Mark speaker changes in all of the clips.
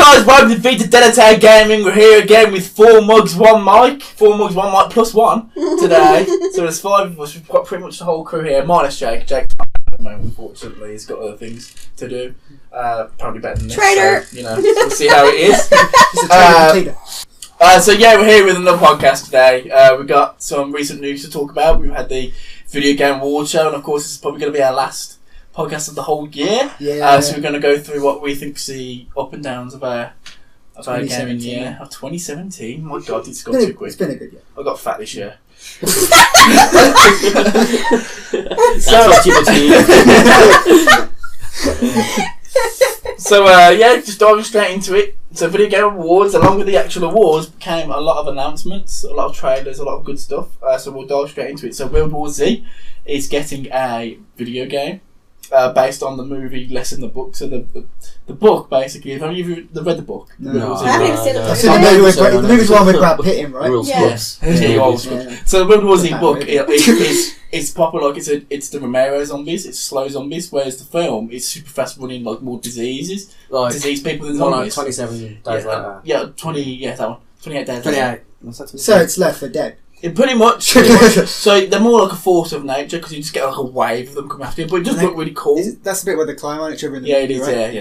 Speaker 1: guys, welcome to Vita Deditae Gaming. We're here again with 4 mugs, 1 mic. 4 mugs, 1 mic plus 1 today. So there's 5 of us. We've got pretty much the whole crew here, minus Jake. Jake's not at the moment, unfortunately. He's got other things to do. Probably better than this.
Speaker 2: Trainer!
Speaker 1: So, we'll see how it is. So yeah, we're here with another podcast today. We've got some recent news to talk about. We've had the Video Game Awards show, and of course this is probably going to be our last podcast of the whole year. So we're going to go through what we think is the up and downs of our gaming year of 2017. My God, it's gone too quick.
Speaker 3: It's been a good year.
Speaker 1: I got fat this year. So just diving straight into it. So Video Game Awards, along with the actual awards, came a lot of announcements, a lot of trailers, a lot of good stuff. So we'll dive straight into it. So World War Z is getting a video game. Based on the movie less than the book. So the book, basically, if any of you read the book?
Speaker 3: No.
Speaker 2: I haven't even seen the
Speaker 3: movie. The movie's one with Brad Pitt in, right?
Speaker 1: Yes. So the World War Z book, it's proper, like, it's the Romero zombies, it's slow zombies, whereas the film is super fast running, like, more disease people than zombies.
Speaker 4: 27 days later.
Speaker 1: Yeah, that one. 28 days later.
Speaker 3: So it's Left 4 Dead.
Speaker 1: Pretty much. So they're more like a force of nature because you just get like a wave of them coming after you, but it does look really cool.
Speaker 3: That's the bit where they climb on each other in the
Speaker 1: movie,
Speaker 3: it is,
Speaker 1: right?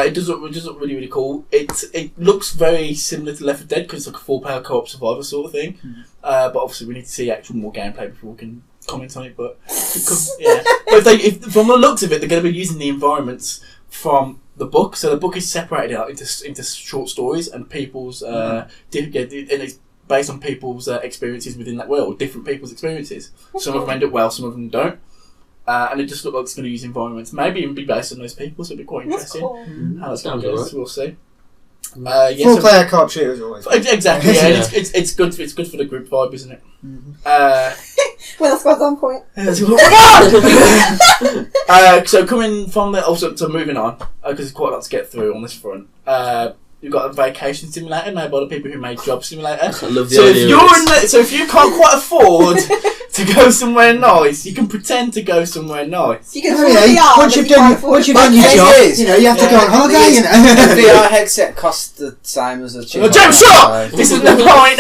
Speaker 1: It does look really, really cool. It looks very similar to Left 4 Dead because it's like a 4-player co-op survivor sort of thing. But obviously we need to see actual more gameplay before we can comment on it. But but if from the looks of it, they're going to be using the environments from the book. So the book is separated out into short stories and people's and it's based on people's experiences within that world, different people's experiences. Some of them end up well, some of them don't. And it just looks like it's going to use environments. Maybe even be based on those people, so it'll be quite interesting. How it's going to go, we'll see.
Speaker 3: 4-player co-op shooters always.
Speaker 1: Exactly, yeah. It's good for the group vibe, isn't it?
Speaker 2: Well, that's got on point.
Speaker 1: So coming from the... So moving on, because there's quite a lot to get through on this front. You've got a vacation simulator made by the people who made Job Simulator.
Speaker 4: I love the idea.
Speaker 1: So if you can't quite afford to go somewhere nice, you can pretend to go somewhere nice.
Speaker 2: You can
Speaker 3: once you've done your job, you have to go on holiday.
Speaker 4: The VR headset costs the same as a cheap.
Speaker 1: James, shut up! This is the point.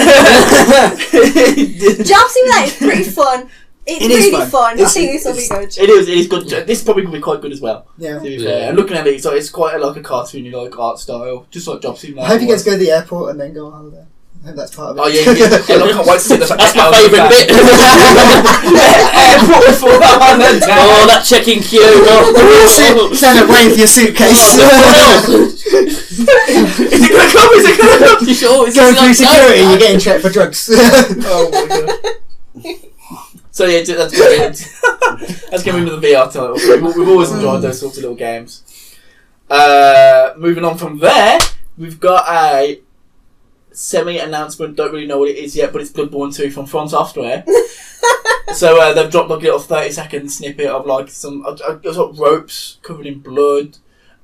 Speaker 2: Job Simulator is pretty fun. It's really fun. I think this will be good.
Speaker 1: It is good. This is probably going to be quite good as well.
Speaker 3: Yeah.
Speaker 1: And looking at it, it's quite like a cartoony like art style, just like Job Simulator.
Speaker 3: I hope you get to go to the airport and then go on holiday. I hope that's part of it.
Speaker 1: Oh yeah, I can't wait to see that.
Speaker 4: That's my favourite bit.
Speaker 1: Airport before that.
Speaker 4: Oh, that checking queue.
Speaker 3: Stand up waiting for your suitcase.
Speaker 1: Is it going to come? Is it going to come?
Speaker 4: You sure?
Speaker 3: Going through security, you're getting checked for drugs.
Speaker 1: Oh my God. So yeah, that's brilliant. That's going into the VR title. We've always enjoyed those sorts of little games. Moving on from there, we've got a semi-announcement. Don't really know what it is yet, but it's Bloodborne 2 from From Software. So they've dropped like a little 30-second snippet of like some ropes covered in blood.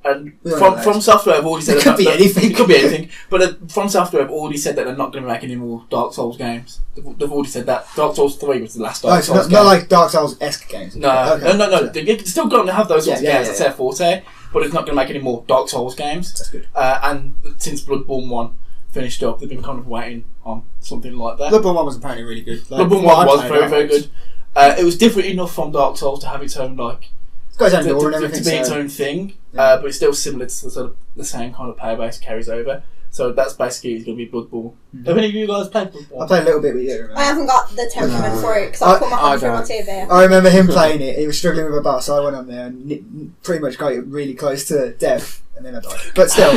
Speaker 1: And from Software, I've already said
Speaker 3: it could be anything.
Speaker 1: It could be anything. But from Software, I've already said that they're not going to make any more Dark Souls games. They've already said that. Dark Souls 3 was the last Dark Souls game.
Speaker 3: Not like Dark Souls-esque games.
Speaker 1: No.
Speaker 3: Okay.
Speaker 1: They're still going to have those sorts of games. That's their forte. But it's not going to make any more Dark Souls games.
Speaker 3: That's good.
Speaker 1: And since Bloodborne 1 finished up, they've been kind of waiting on something like that.
Speaker 3: Bloodborne 1 was apparently really good.
Speaker 1: Bloodborne 1 was very, very good. It was different enough from Dark Souls to have its own
Speaker 3: it's got its own door and everything.
Speaker 1: To be its own thing, but it's still similar to sort of the same kind of player base carries over. So that's basically going to be Bloodborne. Have any of you guys played Bloodborne?
Speaker 3: I played a little bit, but you don't remember.
Speaker 2: I haven't got the temperament for it because I put my hand through my TV.
Speaker 3: I remember him playing it. He was struggling with a boss. So I went on there and pretty much got it really close to death, and then I died. But still,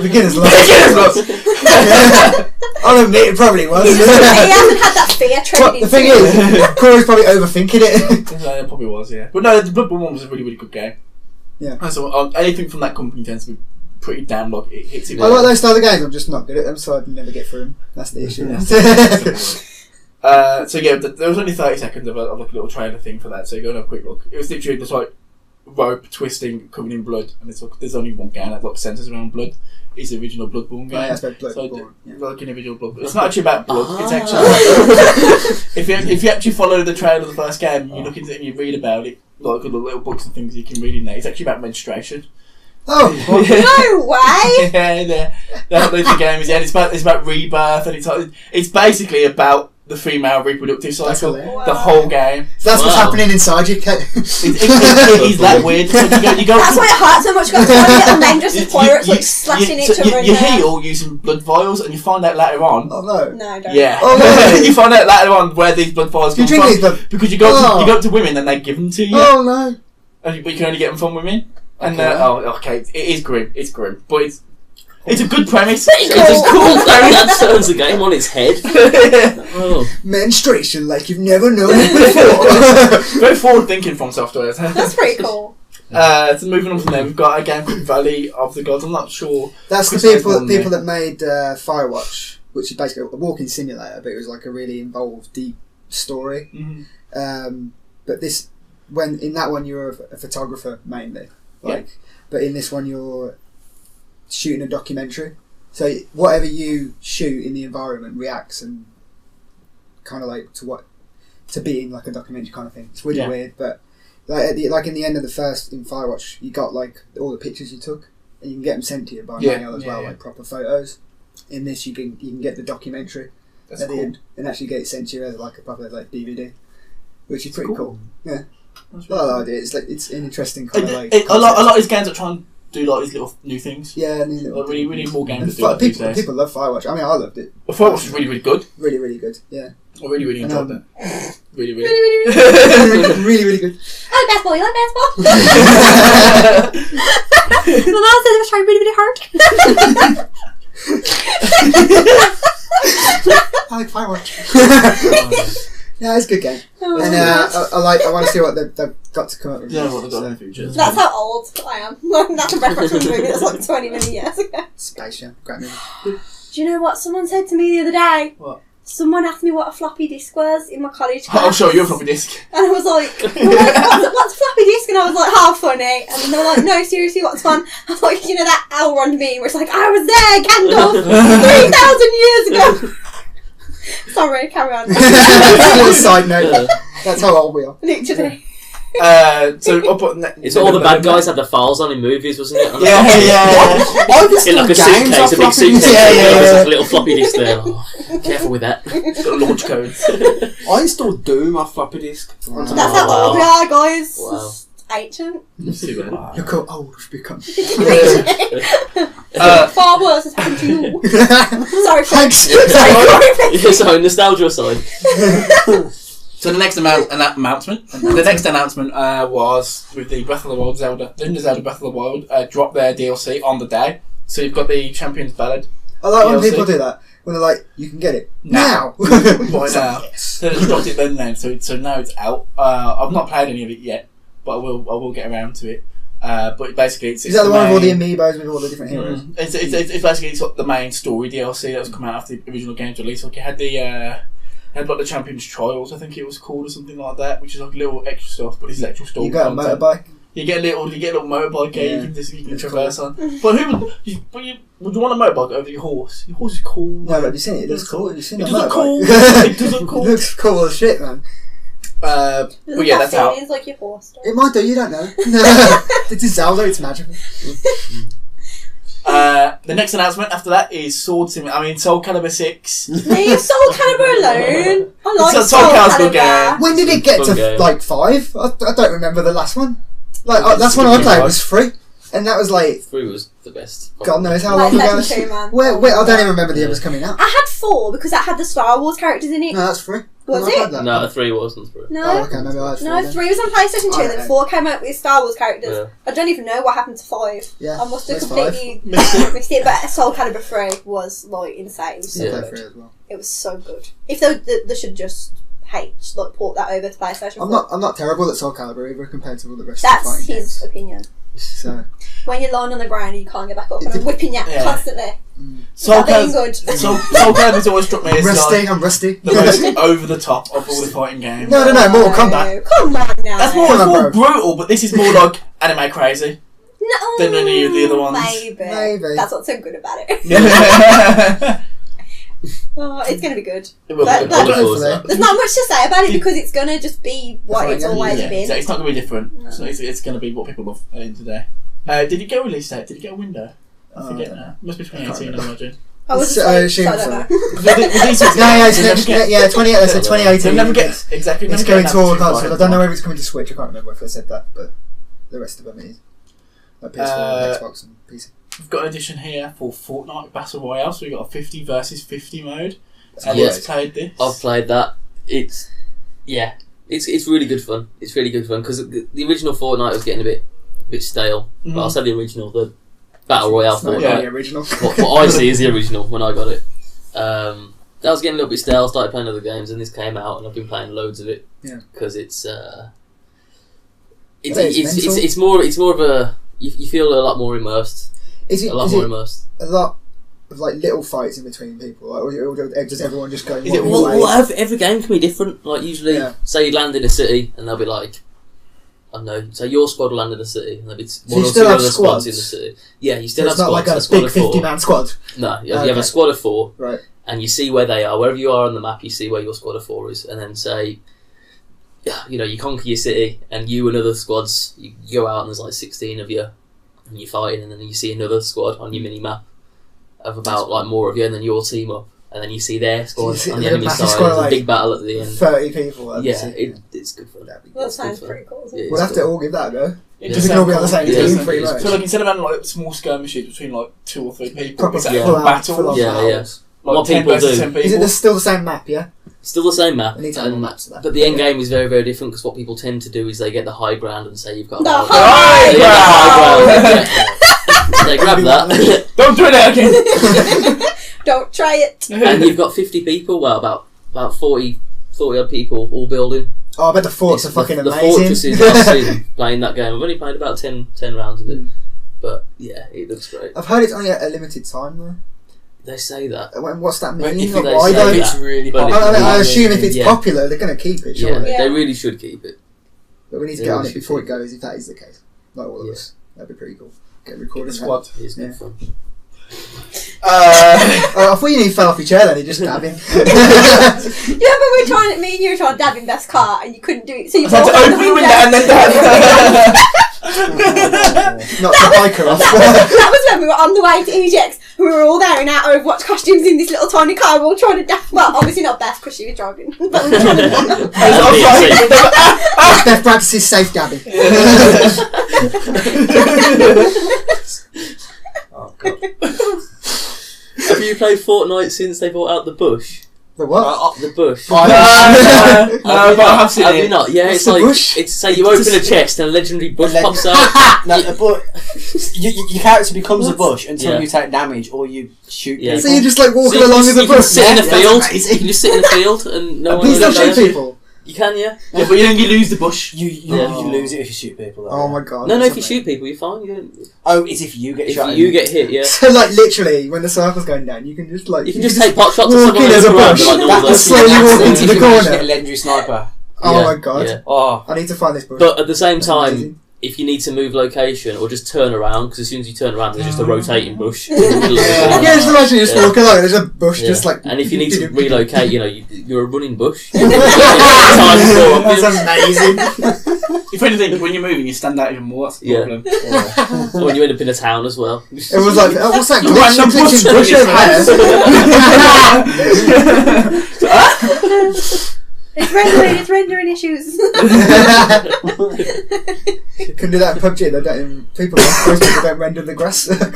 Speaker 3: beginner's luck. I'll admit it probably was.
Speaker 2: He hasn't had that fear training.
Speaker 3: The thing is, Corey's probably overthinking it.
Speaker 1: It probably was, yeah. But no, the Bloodborne 1 was a really, really good game.
Speaker 3: Yeah.
Speaker 1: So anything from that company tends to be pretty damn like it hits it.
Speaker 3: I like those style of games. I'm just not good at them, so I never get through them. That's the issue.
Speaker 1: So yeah, there was only 30 seconds of like a little trailer thing for that. So you go and have a quick look. It was literally just like rope twisting, covered in blood, and it's like there's only one game that centers around blood. It's the original Bloodborne game.
Speaker 3: Oh, yeah, it's Bloodborne.
Speaker 1: Like an individual blood. It's not actually about blood. It's actually if you actually follow the trailer of the first game, you look into it and you read about it, like all the little books and things you can read in there. It's actually about menstruation.
Speaker 3: Oh,
Speaker 2: No way!
Speaker 1: Yeah, that's what the game is. Yeah, it's about rebirth, and it's basically about the female reproductive cycle.
Speaker 3: Wow.
Speaker 1: The whole game.
Speaker 3: So that's what's happening inside you.
Speaker 1: It's that weird. So you go
Speaker 2: That's why it hurts so much. You've got 20 little men just as pirates like slashing each other in
Speaker 1: you
Speaker 2: there.
Speaker 1: heal using blood vials, and you find out later on.
Speaker 3: Oh no.
Speaker 2: No, don't.
Speaker 1: Yeah.
Speaker 3: Oh, no.
Speaker 1: You find out later on where these blood vials
Speaker 3: You
Speaker 1: come
Speaker 3: drink
Speaker 1: from.
Speaker 3: these blood.
Speaker 1: Because you go up to women and they give them to you.
Speaker 3: Oh no.
Speaker 1: But you can only get them from women. And
Speaker 3: Okay.
Speaker 1: it is grim. It's grim, but it's a good premise.
Speaker 4: It's a cool thing that turns the game on its head. Oh.
Speaker 3: Menstruation like you've never known it before.
Speaker 1: Very forward thinking from software.
Speaker 2: That's pretty cool.
Speaker 1: So moving on from there, we've got a game called Valley of the Gods. I'm not sure.
Speaker 3: That's
Speaker 1: Chris
Speaker 3: the
Speaker 1: knows more than me.
Speaker 3: people that made Firewatch, which is basically a walking simulator, but it was like a really involved, deep story.
Speaker 1: Mm-hmm.
Speaker 3: But in that one you're a photographer mainly, but in this one you're shooting a documentary. So whatever you shoot in the environment reacts and kind of like to being like a documentary kind of thing. It's really weird, but like in the end of the first in Firewatch, you got like all the pictures you took, and you can get them sent to you by mail as well, like proper photos. In this, you can get the documentary at the end and actually get it sent to you as like a proper like DVD, which is pretty cool. Yeah, well, it's like it's an interesting kind of like
Speaker 1: a lot of these games are trying to do like these little new things.
Speaker 3: Yeah, new little.
Speaker 1: We need more games to do that.
Speaker 3: People love Firewatch. I mean, I loved it.
Speaker 1: Firewatch was really, really good.
Speaker 3: Really, really good. Yeah.
Speaker 1: I really enjoyed that. Really good.
Speaker 2: I like basketball. You like basketball? The last said it was trying really hard.
Speaker 3: I like Firewatch. Yeah, it's a good game. And I want to see what they've got to come up with.
Speaker 1: Yeah, what they've got in the future.
Speaker 2: That's how old I am. That's a reference from a movie that's like 20 million years ago.
Speaker 3: Space Jam, great movie.
Speaker 2: Do you know what someone said to me the other day?
Speaker 1: What?
Speaker 2: Someone asked me what a floppy disk was in my college class.
Speaker 1: I'll show you a floppy disk.
Speaker 2: And I was like, what's a floppy disk? And I was like, how funny. And then they were like, no, seriously, what's one? I was like, you know that Elrond meme where it's like, I was there, Gandalf, 3,000 years ago. Sorry, carry on.
Speaker 3: Just a little side note. That's how old we are.
Speaker 2: Literally.
Speaker 4: It's all the bad guys had the files on in movies, wasn't it?
Speaker 3: Yeah.
Speaker 4: In like a suitcase, a big suitcase. There's a little floppy disk there. Oh, careful with that.
Speaker 1: It's got launch codes.
Speaker 5: I installed Doom off floppy disk.
Speaker 2: That's how old we are, guys.
Speaker 4: Wow.
Speaker 2: Ancient.
Speaker 3: Look how old we've become.
Speaker 1: Far
Speaker 2: worse has happened to you. Sorry,
Speaker 3: Thanks.
Speaker 4: So nostalgia aside.
Speaker 1: So the next announcement was with the Breath of the Wild Zelda Breath of the Wild dropped their DLC on the day. So you've got the Champion's Ballad.
Speaker 3: I like when
Speaker 1: DLC.
Speaker 3: people do that. When they're like, you can get it now.
Speaker 1: Why now?
Speaker 3: Yes.
Speaker 1: So they dropped it then. So now it's out. I've not played any of it yet, but I will get around to it. But basically, is
Speaker 3: that the one with all the amiibos with all the different heroes?
Speaker 1: It's basically sort of the main story DLC that's come out after the original game's release. Like it had had like the Champions Trials, I think it was called, or something like that, which is like little extra stuff, but it's actual story.
Speaker 3: You got a
Speaker 1: content.
Speaker 3: motorbike.
Speaker 1: You get a little motorbike. Yeah, you can traverse on. But would you want a motorbike over your horse? Your horse is cool.
Speaker 3: No, but have you seen it? It looks cool. Have you seen
Speaker 1: it?
Speaker 3: It
Speaker 1: Doesn't cool.
Speaker 3: It
Speaker 1: doesn't cool.
Speaker 3: It looks cool as shit, man.
Speaker 1: But yeah, that's out.
Speaker 2: It's like your horse.
Speaker 3: It might do. You don't know. It's a Zelda. It's magical.
Speaker 1: The next announcement after that is Soul Calibur 6.
Speaker 2: Leave Soul Calibur alone. I like
Speaker 1: Soul Calibur game.
Speaker 3: When did it get to like 5? I don't remember the last one. Like last one I played was 3, and that was like
Speaker 4: 3 was the best.
Speaker 3: God knows how long ago. Wait, I don't even remember the others coming out.
Speaker 2: I had 4 because that had the Star Wars characters in it.
Speaker 3: No, that's 3.
Speaker 2: Was it?
Speaker 4: No, 3 wasn't 3.
Speaker 2: No.
Speaker 3: Oh, okay, maybe I had 4.
Speaker 2: No, 3 was on PlayStation 2, then 4 came out with Star Wars characters. Yeah. I don't even know what happened to 5.
Speaker 3: Yeah,
Speaker 2: I must have completely missed it, but Soul Calibur 3 was like insane. It was so good.
Speaker 3: 3 as well.
Speaker 2: It was so good. If they should just port that over to PlayStation 4.
Speaker 3: I'm not terrible at Soul Calibur either compared to all the rest
Speaker 2: That's
Speaker 3: of the fighting
Speaker 2: his
Speaker 3: games.
Speaker 2: opinion.
Speaker 3: So
Speaker 2: when you're lying on the ground and you can't get back up and I'm whipping you constantly.
Speaker 1: Soul
Speaker 3: Calibur
Speaker 1: always struck me as
Speaker 3: I'm rusty.
Speaker 1: The most over the top of all the fighting games.
Speaker 3: No, Mortal Kombat.
Speaker 2: Come on now.
Speaker 1: That's more brutal, but this is more like anime crazy than any of the other ones.
Speaker 2: Maybe. That's what's so good about it. Oh, it's going to be good.
Speaker 1: It will be good.
Speaker 2: There's not much to say about it because it's going to just be what it's always been.
Speaker 1: It's not going to be different. No. So it's going to be what people love today. Did it get a release date? Did it get a window? I forget now. Must be 2018, I imagine.
Speaker 2: I was
Speaker 3: So,
Speaker 2: so I
Speaker 3: assume
Speaker 2: don't
Speaker 3: so.
Speaker 2: know.
Speaker 3: It's next, 2018.
Speaker 1: They never get exactly.
Speaker 3: It's
Speaker 1: never
Speaker 3: going
Speaker 1: get
Speaker 3: to all
Speaker 1: announced
Speaker 3: consoles. I
Speaker 1: too
Speaker 3: don't know
Speaker 1: far.
Speaker 3: whether it's coming to Switch. I can't remember if I said that, but the rest of them is. Like PS4, Xbox, and PC.
Speaker 1: We've got an edition here for Fortnite Battle Royale, so we've got a 50 versus 50 mode.
Speaker 3: That's
Speaker 1: Elliot's
Speaker 3: great.
Speaker 1: played this.
Speaker 4: I've played that. It's really good fun. It's really good fun because the original Fortnite was getting a bit stale.
Speaker 1: Mhm.
Speaker 4: But I'll say the original, the Battle Royale
Speaker 3: It's not
Speaker 4: Fortnite.
Speaker 3: the original.
Speaker 4: What I see is the original when I got it. That was getting a little bit stale. I started playing other games, and this came out, and I've been playing loads of it.
Speaker 3: Yeah.
Speaker 4: Because it's
Speaker 3: mental.
Speaker 4: it's more of a you feel a lot more immersed.
Speaker 3: Is it
Speaker 4: A lot more immersed.
Speaker 3: a lot of like little fights in between people? Like, or does everyone just go?
Speaker 1: Is it
Speaker 3: one way?
Speaker 4: Well, every game can be different. Like usually,
Speaker 3: Yeah.
Speaker 4: say you land in a city, and they'll be like, I don't know. So your squad will land in a city, and there'll be
Speaker 3: you
Speaker 4: one or
Speaker 3: still
Speaker 4: two
Speaker 3: have
Speaker 4: other squads
Speaker 3: squads?
Speaker 4: in the city. Yeah, you
Speaker 3: So
Speaker 4: still have
Speaker 3: it's not
Speaker 4: squads.
Speaker 3: like a
Speaker 4: squad
Speaker 3: big
Speaker 4: of four.
Speaker 3: 50-man squad,
Speaker 4: No, you have
Speaker 3: Okay.
Speaker 4: a squad of 4,
Speaker 3: right?
Speaker 4: and you see where they are. Wherever you are on the map, you see where your squad of 4 is, and then say, you conquer your city, and you and other squads, you go out, and there's like 16 of you, and you're fighting, and then you see another squad on your mini map of about like more of you, and then you'll team up, and then you see their squad
Speaker 3: see
Speaker 4: on the
Speaker 3: a
Speaker 4: enemy
Speaker 3: massive
Speaker 4: side.
Speaker 3: squad of,
Speaker 4: There's a
Speaker 3: like,
Speaker 4: big battle at the end.
Speaker 3: 30 people.
Speaker 4: It's good fun.
Speaker 3: That'd be
Speaker 2: Well, that
Speaker 3: good.
Speaker 2: sounds
Speaker 4: fun.
Speaker 2: pretty cool.
Speaker 4: Yeah.
Speaker 3: We'll have to all give that a go.
Speaker 1: It
Speaker 4: Yeah.
Speaker 1: just
Speaker 3: We can all be on the
Speaker 1: sounds
Speaker 3: same
Speaker 4: Yeah,
Speaker 3: team,
Speaker 4: it's-
Speaker 3: pretty
Speaker 4: it's-
Speaker 3: much.
Speaker 1: So like instead of having like small skirmishes between like 2 or 3 people,
Speaker 3: Proper
Speaker 1: it's like
Speaker 4: Yeah.
Speaker 1: full
Speaker 3: full
Speaker 1: battles.
Speaker 3: on
Speaker 4: Yeah, yeah.
Speaker 3: battles.
Speaker 1: Like
Speaker 4: What
Speaker 1: 10
Speaker 4: people
Speaker 1: versus
Speaker 4: do.
Speaker 1: 10 people.
Speaker 3: Is it still the same map? Yeah.
Speaker 4: Still the same map,
Speaker 3: I need to have more
Speaker 4: and-
Speaker 3: maps of that.
Speaker 4: but the end game is very, very different because what people tend to do is they get the high ground and say you've got
Speaker 2: The
Speaker 4: about-
Speaker 2: high
Speaker 4: They get the high
Speaker 1: ground!
Speaker 4: ground. They grab that,
Speaker 1: Don't do it again!
Speaker 2: Don't try it.
Speaker 4: and you've got 50 people. Well, about 40 odd people all building.
Speaker 3: Oh, I bet the forts are fucking
Speaker 4: the
Speaker 3: amazing.
Speaker 4: fortresses I've seen playing that game. I've only played about 10 rounds of it, but yeah, it looks great.
Speaker 3: I've heard it's only a limited time though.
Speaker 4: They say that.
Speaker 3: What's that
Speaker 5: But
Speaker 3: mean?
Speaker 5: if
Speaker 3: Like,
Speaker 4: they
Speaker 3: why
Speaker 4: say
Speaker 3: don't?
Speaker 4: that-
Speaker 5: it's really
Speaker 4: But
Speaker 5: popular.
Speaker 3: I assume if it's
Speaker 4: Yeah.
Speaker 3: popular, they're going to keep it. Surely.
Speaker 4: Yeah,
Speaker 2: Yeah.
Speaker 4: they really should keep it.
Speaker 3: But we need to
Speaker 4: They
Speaker 3: get on
Speaker 4: really
Speaker 3: it before
Speaker 4: should
Speaker 3: it goes. If that is the case, like all of
Speaker 4: Yeah.
Speaker 3: us, that'd be pretty cool. Get
Speaker 1: Get
Speaker 3: recorded.
Speaker 1: the squad.
Speaker 4: It's
Speaker 3: Yeah.
Speaker 4: good fun.
Speaker 3: I thought you fell off your chair then. You just stabbed him.
Speaker 2: Yeah, but we were trying. Me and you were trying to dab in Beth's car, and you couldn't do it. So you
Speaker 1: I had to
Speaker 2: walked
Speaker 1: open the window and then dab.
Speaker 3: Not the biker off.
Speaker 2: That was when we were on the way to EGX. We were all there in our Overwatch costumes in this little tiny car. We were all trying to dab. Well, obviously not Beth because she was driving, but we were trying to dab.
Speaker 3: Beth practices safe dabbing.
Speaker 5: Oh, God.
Speaker 4: Have you played Fortnite since they brought out the bush?
Speaker 3: The what?
Speaker 4: The bush.
Speaker 1: No, but I have seen
Speaker 4: Have
Speaker 1: it.
Speaker 4: you not? Yeah,
Speaker 3: What's
Speaker 4: it's
Speaker 3: the
Speaker 4: like
Speaker 3: bush?
Speaker 4: it's say you open a chest and a legendary bush pops out.
Speaker 5: No, but your character becomes a bush until
Speaker 4: Yeah.
Speaker 5: you take damage or you shoot
Speaker 4: Yeah.
Speaker 5: people.
Speaker 3: So you're just like
Speaker 4: So
Speaker 3: walking
Speaker 4: you
Speaker 3: along
Speaker 4: can-
Speaker 3: with the
Speaker 4: you can
Speaker 3: bush.
Speaker 4: sit in a
Speaker 3: That's
Speaker 4: field.
Speaker 3: amazing.
Speaker 4: You can just sit in a field and no one
Speaker 3: Please
Speaker 4: will
Speaker 3: don't
Speaker 4: know.
Speaker 3: shoot people.
Speaker 4: You can, yeah.
Speaker 1: Yeah, but you don't lose the bush.
Speaker 5: You
Speaker 4: Yeah.
Speaker 5: lose it if you shoot people. Though.
Speaker 3: Oh my god.
Speaker 4: No,
Speaker 3: that's
Speaker 4: if you
Speaker 3: amazing.
Speaker 4: shoot people, you're fine. You don't,
Speaker 5: Oh, it's if you get
Speaker 4: if
Speaker 5: shot.
Speaker 4: you get hit, yeah.
Speaker 3: So like literally, when the circle's going down, you can just like
Speaker 4: You can just take pot shots at
Speaker 3: walk
Speaker 4: someone
Speaker 3: in as a
Speaker 4: and run,
Speaker 3: bush.
Speaker 4: like normal
Speaker 3: That
Speaker 4: does.
Speaker 3: just slowly walk into the
Speaker 5: If you manage to
Speaker 3: corner.
Speaker 5: get a legendary sniper.
Speaker 3: Oh
Speaker 4: Yeah,
Speaker 3: my god.
Speaker 4: yeah.
Speaker 5: Oh,
Speaker 3: I need to find this bush.
Speaker 4: But at the same
Speaker 3: That's
Speaker 4: time,
Speaker 3: amazing.
Speaker 4: if you need to move location or just turn around, because as soon as you turn around, there's just a rotating bush.
Speaker 3: Yeah, just imagine you just
Speaker 4: Yeah.
Speaker 3: walking along. There's a bush
Speaker 4: Yeah.
Speaker 3: just like.
Speaker 4: And if you need to relocate, you're a running bush.
Speaker 3: That's amazing.
Speaker 1: If anything, when you're moving, you stand out even more. That's the
Speaker 4: Yeah.
Speaker 1: problem.
Speaker 4: When you end up in a town as well.
Speaker 3: It was like, oh, what's that?
Speaker 1: Random
Speaker 3: Glitching
Speaker 1: bush
Speaker 3: bush over there.
Speaker 2: It's rendering issues.
Speaker 3: Can do that in PUBG. They don't. People don't render the grass.
Speaker 1: Yeah.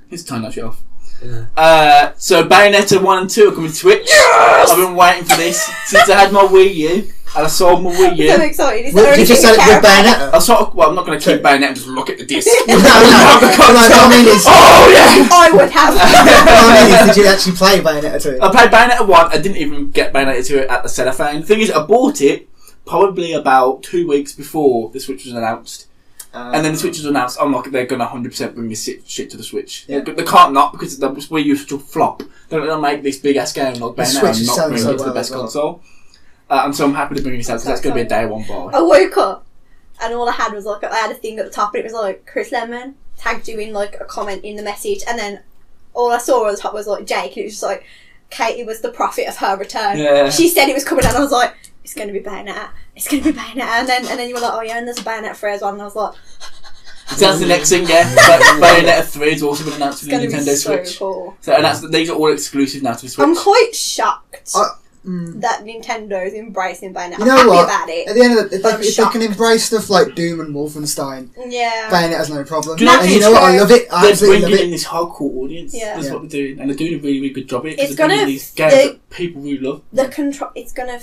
Speaker 1: It's time that shit off.
Speaker 4: Yeah.
Speaker 1: So Bayonetta 1 and 2 are coming to Twitch. I've been waiting for this since I had my Wii U and I sold my Wii U.
Speaker 2: I'm so excited. It's the
Speaker 3: Did
Speaker 2: only
Speaker 3: you just
Speaker 2: thing
Speaker 3: sell
Speaker 2: I
Speaker 3: it
Speaker 2: care
Speaker 3: with
Speaker 2: about.
Speaker 3: Bayonetta?
Speaker 1: Well, I'm not going to keep Bayonetta and just look at the disc.
Speaker 3: No. What I mean is,
Speaker 1: Oh yeah!
Speaker 2: I would have.
Speaker 3: what I mean is, did you actually play Bayonetta 2?
Speaker 1: I played Bayonetta 1. I didn't even get Bayonetta 2 at the cellophane. The thing is, I bought it probably about 2 weeks before the Switch was announced. And then the Switch was announced. I'm like, they're gonna 100% bring this shit to the Switch.
Speaker 3: Yeah.
Speaker 1: They can't not because the Wii U is such a flop. They're gonna make this big ass game like
Speaker 3: The
Speaker 1: Bayonetta
Speaker 3: Switch
Speaker 1: and
Speaker 3: is
Speaker 1: not
Speaker 3: selling
Speaker 1: bring
Speaker 3: so
Speaker 1: it to the
Speaker 3: well
Speaker 1: best
Speaker 3: as well.
Speaker 1: console. And so I'm happy to bring this out because that's gonna be a day one buy.
Speaker 2: I woke up and all I had was like I had a thing at the top and it was like Chris Lemon tagged you in like a comment in the message and then all I saw on the top was like Jake and it was just like Katie was the prophet of her return.
Speaker 1: Yeah.
Speaker 2: She said it was coming and I was like it's going to be Bayonetta. It's going to be Bayonetta and then you were like oh yeah and there's a Bayonetta 3 as well and I was like
Speaker 1: So that's the next thing, yeah. Bayonetta 3 has also been announced for the
Speaker 2: It's going to
Speaker 1: Nintendo
Speaker 2: be so
Speaker 1: Switch.
Speaker 2: cool.
Speaker 1: So, and these are all exclusive now to the Switch.
Speaker 2: I'm quite shocked
Speaker 3: Mm.
Speaker 2: that Nintendo's embracing Bayonetta.
Speaker 3: You know
Speaker 2: I'm happy
Speaker 3: what?
Speaker 2: about it.
Speaker 3: At the end of the
Speaker 2: But I'm
Speaker 3: if they
Speaker 2: shocked.
Speaker 3: can embrace stuff like Doom and Wolfenstein,
Speaker 2: Yeah.
Speaker 3: Bayonetta's no problem.
Speaker 1: Do you know
Speaker 3: and
Speaker 1: what
Speaker 3: you know what? I love it. I
Speaker 1: They're
Speaker 3: absolutely
Speaker 1: bringing
Speaker 3: love
Speaker 1: in
Speaker 3: it.
Speaker 1: this hardcore audience.
Speaker 2: Yeah.
Speaker 1: That's
Speaker 3: Yeah.
Speaker 1: what they're doing, and they're doing a really, really good job of it. 'Cause
Speaker 2: It's
Speaker 1: they're bringing
Speaker 2: gonna-
Speaker 1: these games that people really love.
Speaker 2: The control. It's gonna.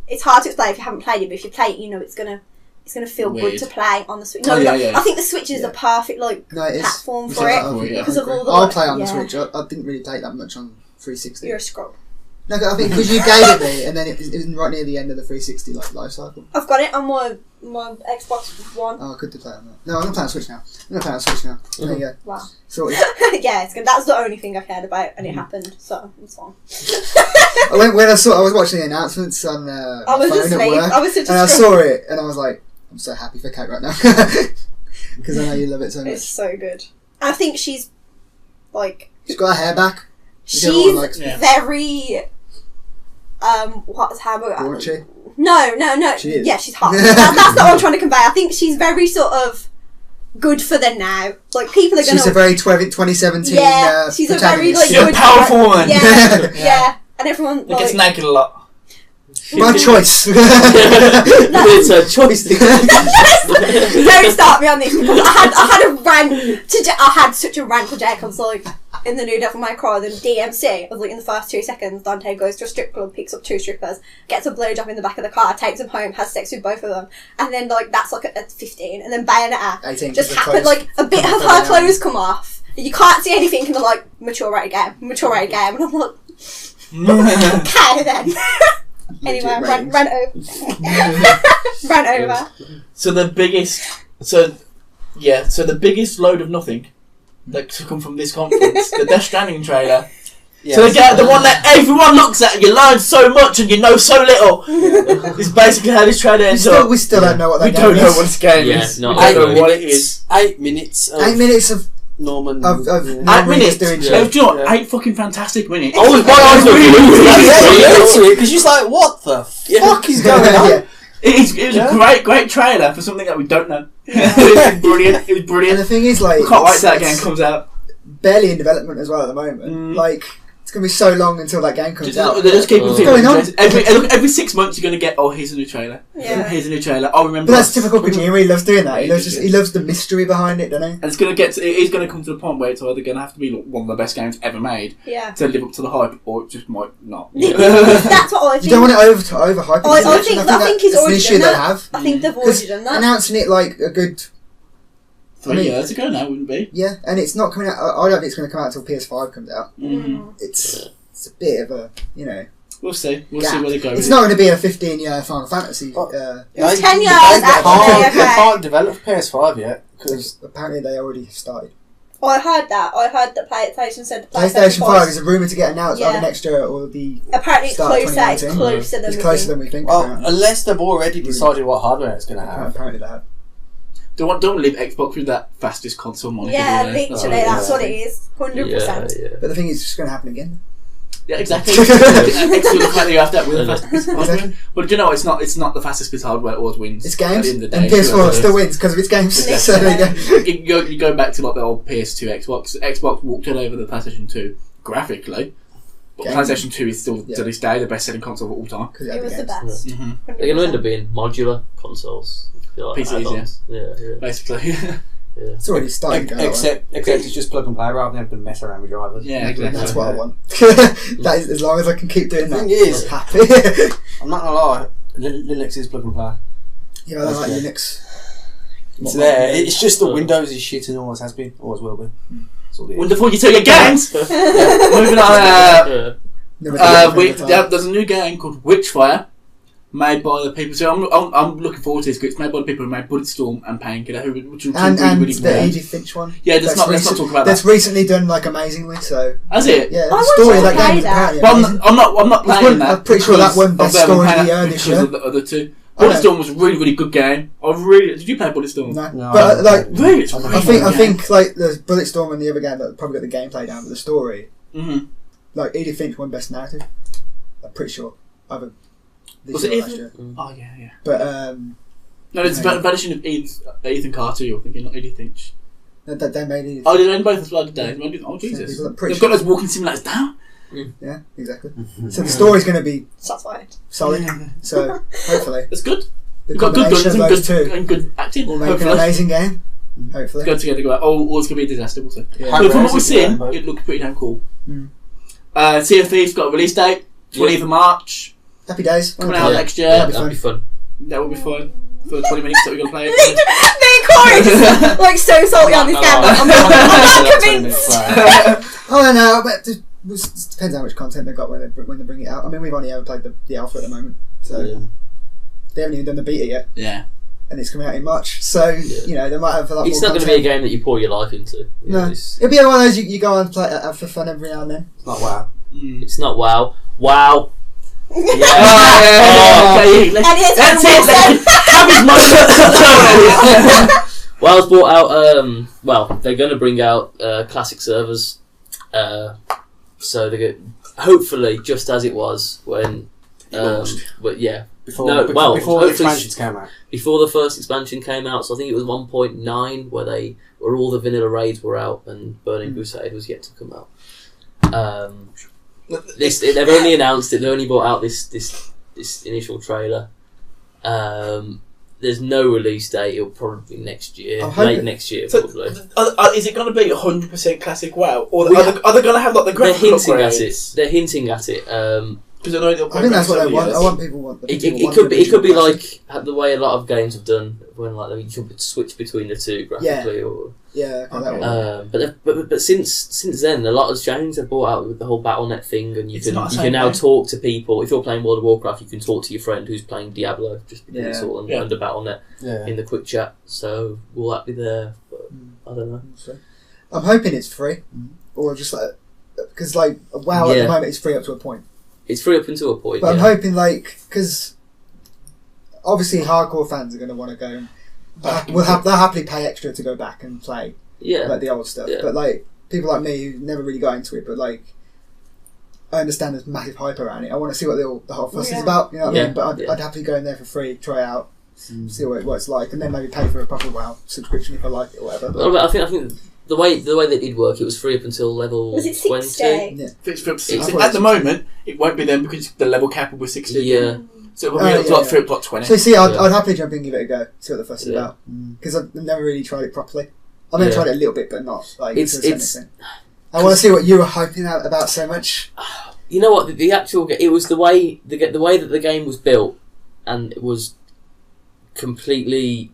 Speaker 2: It's hard to explain if you haven't played it, but if you play it, you know it's gonna. It's gonna feel
Speaker 1: Weird.
Speaker 2: good to play on the Switch.
Speaker 1: Oh,
Speaker 2: No,
Speaker 1: yeah,
Speaker 2: no,
Speaker 1: yeah.
Speaker 2: I think the Switch is the perfect
Speaker 3: No, it is.
Speaker 2: platform
Speaker 1: It's
Speaker 2: for
Speaker 1: like
Speaker 2: it.
Speaker 1: that. Yeah.
Speaker 2: Because of all the
Speaker 3: I'll play on the
Speaker 2: yeah.
Speaker 3: Switch. I didn't really take that much on 360.
Speaker 2: You're a scroll.
Speaker 3: No, I think because you gave it me, and then it was right near the end of the 360 life cycle.
Speaker 2: I've got it on my Xbox One.
Speaker 3: Oh, I could do play on that. No, I'm gonna play on Switch now. There you go.
Speaker 2: Wow.
Speaker 3: Sorted.
Speaker 2: Yeah, it's good. That's the only thing I cared about, and it happened, so it's fine.
Speaker 3: When I was watching the announcements on
Speaker 2: I
Speaker 3: my
Speaker 2: was
Speaker 3: phone
Speaker 2: asleep.
Speaker 3: at work,
Speaker 2: I was such
Speaker 3: and I
Speaker 2: a
Speaker 3: saw it, and I was like, I'm so happy for Kate right now because I know you love it so
Speaker 2: It's
Speaker 3: much.
Speaker 2: so good. I think she's like
Speaker 3: She's got her hair back.
Speaker 2: she's
Speaker 3: everyone likes
Speaker 1: it.
Speaker 2: very what's how
Speaker 3: Raunchy.
Speaker 2: No.
Speaker 3: She is.
Speaker 2: Yeah, she's hot. That's not what I'm trying to convey. I think she's very sort of good for the now. Like people are gonna.
Speaker 3: She's a very 2017.
Speaker 2: Yeah, she's a very,
Speaker 3: protagonist.
Speaker 2: like,
Speaker 1: She's a
Speaker 2: good-
Speaker 1: powerful woman.
Speaker 2: Yeah, and everyone
Speaker 1: It gets
Speaker 2: like.
Speaker 1: naked a lot.
Speaker 3: My choice.
Speaker 4: It's a choice.
Speaker 2: Don't start me on this because I had a rant to I had such a rant for Jake. I was like, in the new Devil May Cry, the DMC. I was like, in the first 2 seconds, Dante goes to a strip club, picks up 2 strippers, gets a blowjob in the back of the car, takes them home, has sex with both of them, and then like that's like at 15, and then Bayonetta
Speaker 3: 18.
Speaker 2: just
Speaker 3: the
Speaker 2: happened.
Speaker 3: clothes.
Speaker 2: Like a bit of her clothes come off. You can't see anything, and they're like mature rated game, and I'm like, okay then. Anyway,
Speaker 3: Legit
Speaker 2: ran over.
Speaker 1: So the biggest load of nothing that to come from this conference, the Death Stranding trailer.
Speaker 5: Yeah.
Speaker 1: So the one that everyone looks at, and you learn so much and you know so little. Is basically how this trailer ends up.
Speaker 3: We still don't know what
Speaker 1: We
Speaker 3: that
Speaker 1: don't
Speaker 3: game
Speaker 1: know
Speaker 3: is.
Speaker 1: what this game
Speaker 4: Yeah,
Speaker 1: is.
Speaker 4: no,
Speaker 1: We
Speaker 4: I
Speaker 1: don't know
Speaker 4: agree.
Speaker 1: what it is.
Speaker 5: 8 minutes of
Speaker 3: 8 minutes of
Speaker 5: Norman.
Speaker 3: yeah.
Speaker 1: 8 minutes.
Speaker 3: doing
Speaker 1: Do
Speaker 3: shit.
Speaker 1: you know what?
Speaker 5: Yeah.
Speaker 1: 8 fucking fantastic minutes.
Speaker 4: I was
Speaker 5: Because you're just like, what the fuck is going on?
Speaker 3: Yeah.
Speaker 1: It was a great trailer for something that we don't know. It was brilliant. It was
Speaker 3: And
Speaker 1: brilliant.
Speaker 3: the thing is, like,
Speaker 1: I can't wait
Speaker 3: it's-
Speaker 1: till that game
Speaker 3: it's
Speaker 1: comes out.
Speaker 3: barely in development as well at the moment.
Speaker 1: Mm.
Speaker 3: Like, it's gonna be so long until that game comes out.
Speaker 1: They just keep
Speaker 4: What's
Speaker 1: doing
Speaker 3: going on?
Speaker 1: it. Every 6 months you're going to get, oh, here's a new trailer.
Speaker 2: Yeah.
Speaker 1: Here's a new trailer. Oh, remember.
Speaker 3: But that's typical Kojima. He loves doing that. He
Speaker 1: Yeah,
Speaker 3: loves he loves the mystery behind it, doesn't he?
Speaker 1: And it's going to get. It is going to come to the point where it's either going to have to be like, one of the best games ever made
Speaker 2: Yeah.
Speaker 1: to live up to the hype, or it just might not.
Speaker 2: That's what I think.
Speaker 3: You don't want it overhype it.
Speaker 2: I
Speaker 3: too much,
Speaker 2: think
Speaker 3: and
Speaker 2: I think he's
Speaker 3: that's an
Speaker 2: already
Speaker 3: issue
Speaker 2: done
Speaker 3: they
Speaker 2: that.
Speaker 3: have.
Speaker 2: I think they've
Speaker 3: Because
Speaker 2: already done that.
Speaker 3: announcing it like a good
Speaker 1: 3 years ago now, wouldn't it be?
Speaker 3: yeah, and it's not coming out. I don't think it's going to come out until PS5 comes out.
Speaker 1: Mm-hmm.
Speaker 3: It's a bit of a
Speaker 1: We'll see. We'll
Speaker 3: gap.
Speaker 1: see where they go.
Speaker 3: It's
Speaker 1: with
Speaker 3: not going to be a 15-year Final Fantasy.
Speaker 2: It's 10 years,
Speaker 5: They
Speaker 2: actually,
Speaker 5: can't,
Speaker 2: okay.
Speaker 5: they can't develop PS5 yet because
Speaker 3: Apparently they already have started.
Speaker 2: I heard that. I heard that PlayStation said the
Speaker 3: PlayStation 5 is a rumour to get announced
Speaker 2: Yeah.
Speaker 3: either next year or the
Speaker 2: apparently it's
Speaker 3: start of
Speaker 2: closer. It's
Speaker 3: 2019.
Speaker 2: closer than
Speaker 3: it's
Speaker 2: we
Speaker 3: closer
Speaker 2: think.
Speaker 3: than we think.
Speaker 5: well,
Speaker 3: apparently.
Speaker 5: unless they've already decided what hardware it's going to have.
Speaker 3: Apparently they have.
Speaker 1: Don't leave Xbox with that fastest console moniker.
Speaker 2: Yeah,
Speaker 1: do they?
Speaker 2: literally, that's what it is. 100%.
Speaker 4: Yeah.
Speaker 3: But the thing is, it's just going to happen again.
Speaker 1: Yeah, exactly. Excellent the fact that you have that with the fastest piece of hardware.
Speaker 3: Exactly.
Speaker 1: But do you know, it's not the fastest piece of hardware that always wins.
Speaker 3: It's
Speaker 1: At
Speaker 3: games,
Speaker 1: the end of the
Speaker 3: and
Speaker 1: day,
Speaker 3: PS4 still wins because of its games.
Speaker 1: Exactly.
Speaker 3: So there you go.
Speaker 1: You go back to like the old PS2 Xbox. Xbox walked all over the PlayStation 2 graphically, but
Speaker 3: Games.
Speaker 1: PlayStation 2 is still to this day the best-selling console of all time.
Speaker 3: 'Cause
Speaker 2: It was the
Speaker 3: games.
Speaker 2: best.
Speaker 1: Mm-hmm.
Speaker 4: They're going to end up being modular consoles. I feel like
Speaker 1: PCs,
Speaker 4: add-ons. Yeah.
Speaker 1: Basically,
Speaker 3: It's already started going that way.
Speaker 5: Except it's just plug and play rather than having to mess around with drivers.
Speaker 1: Yeah, exactly.
Speaker 3: That's what I want. That is, as long as I can keep doing
Speaker 5: The
Speaker 3: that,
Speaker 5: thing is-
Speaker 3: I'm happy.
Speaker 5: I'm not gonna lie, Linux is plug and play.
Speaker 3: Yeah, I don't like
Speaker 5: That's
Speaker 3: Linux.
Speaker 5: It's there. It's just that Windows is shit and always has been, always will be. That's all it is.
Speaker 1: Wonderful, you tell your games. Moving on.
Speaker 4: Yeah.
Speaker 3: Never did it for the time.
Speaker 1: There's a new game called Witchfire, made by the people. So I'm looking forward to this because it's made by the people who made Bulletstorm and Painkiller, which are
Speaker 3: And
Speaker 1: really
Speaker 3: the
Speaker 1: good.
Speaker 3: Edith Finch one.
Speaker 1: Yeah, let's not talk about
Speaker 3: That's
Speaker 1: that.
Speaker 3: recently done like amazingly. So
Speaker 1: Has it?
Speaker 3: yeah,
Speaker 2: I
Speaker 3: the
Speaker 2: want
Speaker 3: story
Speaker 2: to
Speaker 3: of that
Speaker 2: play
Speaker 3: game is
Speaker 2: that.
Speaker 3: apparently
Speaker 1: Well,
Speaker 3: amazing.
Speaker 1: I'm not playing
Speaker 3: one-
Speaker 1: that.
Speaker 3: I'm pretty sure that
Speaker 1: because
Speaker 3: won best
Speaker 1: of them
Speaker 3: story of
Speaker 1: playing
Speaker 3: the
Speaker 1: that
Speaker 3: year this
Speaker 1: because
Speaker 3: year.
Speaker 1: of the other two.
Speaker 3: I know.
Speaker 1: Bulletstorm was a really, really good game. Did you play Bulletstorm?
Speaker 3: No.
Speaker 5: No.
Speaker 3: But like,
Speaker 1: Really, it's
Speaker 5: I
Speaker 1: really
Speaker 3: I
Speaker 1: good
Speaker 3: think like the Bulletstorm and the other game that probably got the gameplay down, but the story,
Speaker 1: Mm-hmm.
Speaker 3: like Edith Finch won best narrative. I'm pretty sure. Either this
Speaker 1: Was
Speaker 3: year
Speaker 1: it
Speaker 3: or last
Speaker 1: Edith?
Speaker 3: year.
Speaker 1: Oh yeah.
Speaker 3: But
Speaker 1: No, it's Vanishing of Ethan Carter. You're thinking, not Edith Finch.
Speaker 3: No, they made it.
Speaker 1: Oh, did they both as well? Did they? Oh, Jesus! They've got those walking simulators down.
Speaker 3: Yeah, exactly. So the story's going to be
Speaker 2: Satisfied.
Speaker 3: solid.
Speaker 1: Yeah.
Speaker 3: So hopefully,
Speaker 1: It's good.
Speaker 3: the
Speaker 1: You've got good guns
Speaker 3: combination of
Speaker 1: and
Speaker 3: those two
Speaker 1: good, and good acting.
Speaker 3: will make
Speaker 1: Hopefully.
Speaker 3: an amazing game. Hopefully,
Speaker 1: Go together. Go out. Oh, it's gonna be a disaster. Also,
Speaker 3: Yeah.
Speaker 1: but from what we're
Speaker 5: Rare is it,
Speaker 1: seeing,
Speaker 5: Rambo?
Speaker 1: it looks pretty damn cool.
Speaker 3: Mm.
Speaker 1: Sea of Thieves got a release date, 20th of March,
Speaker 3: happy days.
Speaker 1: coming out next year.
Speaker 3: That'd be
Speaker 4: That'd be fun.
Speaker 1: That will be fun for the 20 minutes that we're gonna play it.
Speaker 2: Me and Corey just like so salty on this game. I'm not convinced.
Speaker 3: Oh no, but it depends how much content they've got when they bring it out. I mean, we've only ever played the alpha at the moment, so they haven't even done the beta yet.
Speaker 1: Yeah.
Speaker 3: And it's coming out in March, so you know they might have a lot
Speaker 4: It's
Speaker 3: more
Speaker 4: not going to be a
Speaker 3: content.
Speaker 4: game that you pour your life into. You know,
Speaker 3: No, it'll be one of those you go on and play for fun every now and then.
Speaker 5: It's not WoW.
Speaker 4: it's not WoW. WoW. Yeah.
Speaker 1: Okay,
Speaker 2: And here's
Speaker 1: that's
Speaker 2: Wilson.
Speaker 1: it. Have his moment.
Speaker 4: WoW's brought out. Well, they're going to bring out classic servers. So they're going hopefully just as it was when. But yeah.
Speaker 5: Before,
Speaker 4: No,
Speaker 5: before
Speaker 4: well,
Speaker 5: the
Speaker 4: hopefully-
Speaker 5: expansions came out.
Speaker 4: Before the first expansion came out, so I think it was 1.9 where all the vanilla raids were out and Burning Crusade was yet to come out. They've only announced it. They only brought out this initial trailer. There's no release date. It'll probably be next year,
Speaker 3: I'm hoping-
Speaker 4: late next year,
Speaker 1: So,
Speaker 4: probably.
Speaker 1: is it going to be 100% classic WoW, or
Speaker 3: We-
Speaker 1: are they going to have like the
Speaker 4: They're
Speaker 1: graphical
Speaker 4: hinting at
Speaker 1: upgrades?
Speaker 4: it. They're hinting at it.
Speaker 1: Because I know they'll
Speaker 3: I think that's what they want.
Speaker 1: years.
Speaker 3: I want people want.
Speaker 4: It
Speaker 3: people
Speaker 4: could be. It could be
Speaker 3: want
Speaker 4: like the way a lot of games have done when like you can switch between the two graphically. Or
Speaker 3: yeah, okay, that
Speaker 1: Okay.
Speaker 3: one.
Speaker 4: but since then a lot has changed. They've brought out with the whole BattleNet thing, and you
Speaker 1: It's not the
Speaker 4: can
Speaker 1: same
Speaker 4: now
Speaker 1: game.
Speaker 4: talk to people. If you're playing World of Warcraft, you can talk to your friend who's playing Diablo just because it's
Speaker 3: Yeah.
Speaker 4: all
Speaker 1: Yeah.
Speaker 4: under BattleNet
Speaker 5: Yeah.
Speaker 4: in the quick chat. So will that be there? But I don't know.
Speaker 3: So, I'm hoping it's free, or just like because like WoW at
Speaker 4: Yeah.
Speaker 3: the moment it's free up to a point.
Speaker 4: It's free up until a point.
Speaker 3: But I'm
Speaker 4: yeah.
Speaker 3: hoping like because obviously hardcore fans are going to want to go. And they'll happily pay extra to go back and play
Speaker 4: Yeah.
Speaker 3: like the old stuff.
Speaker 4: Yeah.
Speaker 3: But like people like me who never really got into it, but like I understand there's massive hype around it. I want to see what the whole fuss is
Speaker 2: Yeah.
Speaker 3: about. You know what I
Speaker 4: Yeah.
Speaker 3: mean? But
Speaker 4: Yeah.
Speaker 3: I'd happily go in there for free, try it out, see what it's like, and then maybe pay for a proper WoW subscription if I like it or whatever. But,
Speaker 4: Well, I think the way that did work, it was free up until level
Speaker 2: Was it
Speaker 4: 20.
Speaker 2: 60?
Speaker 3: yeah.
Speaker 1: If it's free up to
Speaker 3: I
Speaker 1: 60.
Speaker 3: thought
Speaker 1: At
Speaker 3: it
Speaker 1: the moment, it won't be then because the level cap will be 60.
Speaker 4: Yeah.
Speaker 1: So it'll be up to like free up to like 20.
Speaker 3: So you see,
Speaker 4: Yeah.
Speaker 3: I'd happily jump in and give it a go, see what the fuss is
Speaker 4: Yeah.
Speaker 3: about, because I've never really tried it properly. I mean, I
Speaker 4: Yeah.
Speaker 3: tried it a little bit, but not like
Speaker 4: It's-
Speaker 3: to a certain
Speaker 4: it's-
Speaker 3: extent. I want to see what you were hyping out about so much.
Speaker 4: You know what? The actual it was the way that the game was built, and it was completely.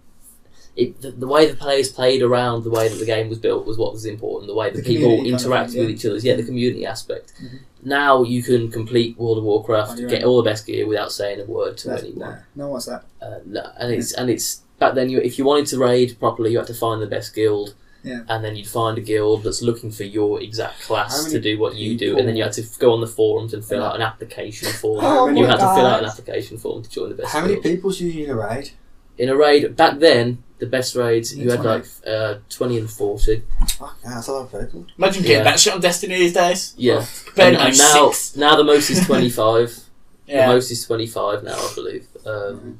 Speaker 4: The way the players played around the way that the game was built was what was important. The way that
Speaker 3: The
Speaker 4: people
Speaker 3: community kind of
Speaker 4: interacted
Speaker 3: thing, yeah.
Speaker 4: with each other. Yeah, the community aspect.
Speaker 3: Mhm.
Speaker 4: Now you can complete World of Warcraft,
Speaker 3: On your
Speaker 4: get
Speaker 3: own.
Speaker 4: all the best gear without saying a word to anyone.
Speaker 3: No one wants that.
Speaker 4: No, and it's back then. If you wanted to raid properly, you had to find the best guild,
Speaker 3: Yeah.
Speaker 4: and then you'd find a guild that's looking for your exact
Speaker 5: How
Speaker 4: class
Speaker 5: many
Speaker 4: to do what you do,
Speaker 5: people-
Speaker 4: and then you had to go on the forums and fill out an application form.
Speaker 2: Oh
Speaker 4: you
Speaker 2: my
Speaker 4: had to fill out
Speaker 2: God.
Speaker 4: an application form to join the best
Speaker 5: How many
Speaker 4: guild.
Speaker 5: people's usually in a raid?
Speaker 4: In a raid back then, the best raids you
Speaker 3: Yeah,
Speaker 4: had like 20 and 40.
Speaker 5: Fuck, yeah, that's a lot of people.
Speaker 1: Imagine getting
Speaker 4: Yeah.
Speaker 1: that shit on Destiny these days.
Speaker 4: Yeah,
Speaker 1: Compared
Speaker 4: and
Speaker 1: to
Speaker 4: now
Speaker 1: 6.
Speaker 4: the most is 25.
Speaker 1: Yeah.
Speaker 4: The most is 25 now, I believe. But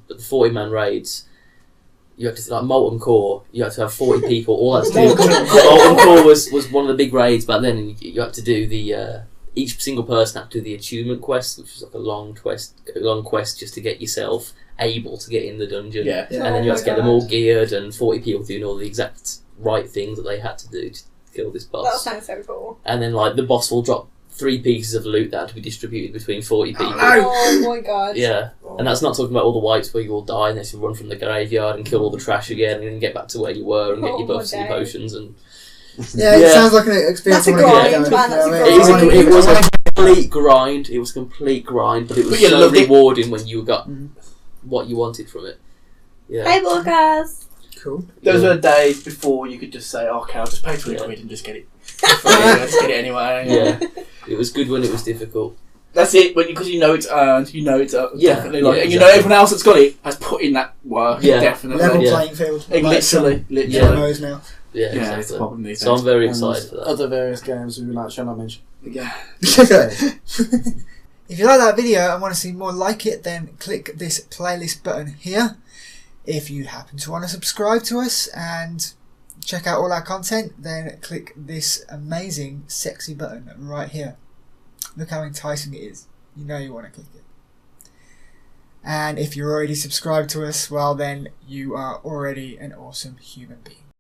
Speaker 4: the 40-man raids, you had to like Molten Core. You had to have 40 people. All that to do. Molten Core was one of the big raids back then, and you had to do the each single person had to do the achievement quest, which was like a long quest just to get yourself able to get in the dungeon.
Speaker 1: Yeah.
Speaker 3: Yeah.
Speaker 4: And then you had to get them
Speaker 2: Oh my
Speaker 4: all geared, and 40 people doing all the exact right things that they had to do to kill this
Speaker 2: That
Speaker 4: boss.
Speaker 2: sounds so cool.
Speaker 4: And then like the boss will drop 3 pieces of loot that had to be distributed between 40 people.
Speaker 2: Oh my god.
Speaker 4: Yeah, and that's not talking about all the wipes where you all die and then you run from the graveyard and kill all the trash again and then get back to where you were and get your
Speaker 2: Oh,
Speaker 4: buffs and your
Speaker 2: my
Speaker 4: potions. And
Speaker 3: Yeah, it
Speaker 4: Yeah.
Speaker 3: sounds like an experience.
Speaker 2: That's a
Speaker 3: I wanna get
Speaker 2: grind,
Speaker 3: going,
Speaker 2: man,
Speaker 3: you
Speaker 2: that's
Speaker 3: know
Speaker 2: a
Speaker 3: what I mean?
Speaker 2: grind.
Speaker 4: it was a complete grind. It was a complete grind, but it was
Speaker 1: But you
Speaker 4: so
Speaker 1: loved it.
Speaker 4: rewarding when you got
Speaker 3: Mhm.
Speaker 4: what you wanted from it. Yeah,
Speaker 2: Hey, Lucas.
Speaker 3: Cool.
Speaker 1: Those
Speaker 4: Yeah.
Speaker 1: were days before you could just say, oh, okay, I'll just pay 20
Speaker 4: Yeah.
Speaker 1: quid and just get it. I'll just get it anyway.
Speaker 4: yeah. It was good when it was difficult.
Speaker 1: That's it, because you know it's earned,
Speaker 4: Yeah,
Speaker 1: definitely. Like,
Speaker 4: yeah,
Speaker 1: and you know
Speaker 4: exactly.
Speaker 1: everyone else that's got it has put in that work,
Speaker 4: Yeah.
Speaker 1: definitely.
Speaker 3: Level
Speaker 4: Yeah.
Speaker 3: playing field.
Speaker 1: Like, literally.
Speaker 4: Yeah.
Speaker 3: MMOs now.
Speaker 4: Yeah,
Speaker 1: Yeah, it's a
Speaker 4: exactly.
Speaker 1: problem these days.
Speaker 4: So I'm very
Speaker 5: And
Speaker 4: excited for that.
Speaker 5: Other various games we like, shall I mention?
Speaker 3: Again. If you like that video and want to see more like it, then click this playlist button here. If you happen to want to subscribe to us and check out all our content, then click this amazing sexy button right here. Look how enticing it is. You know you want to click it. And if you're already subscribed to us, well then you are already an awesome human being.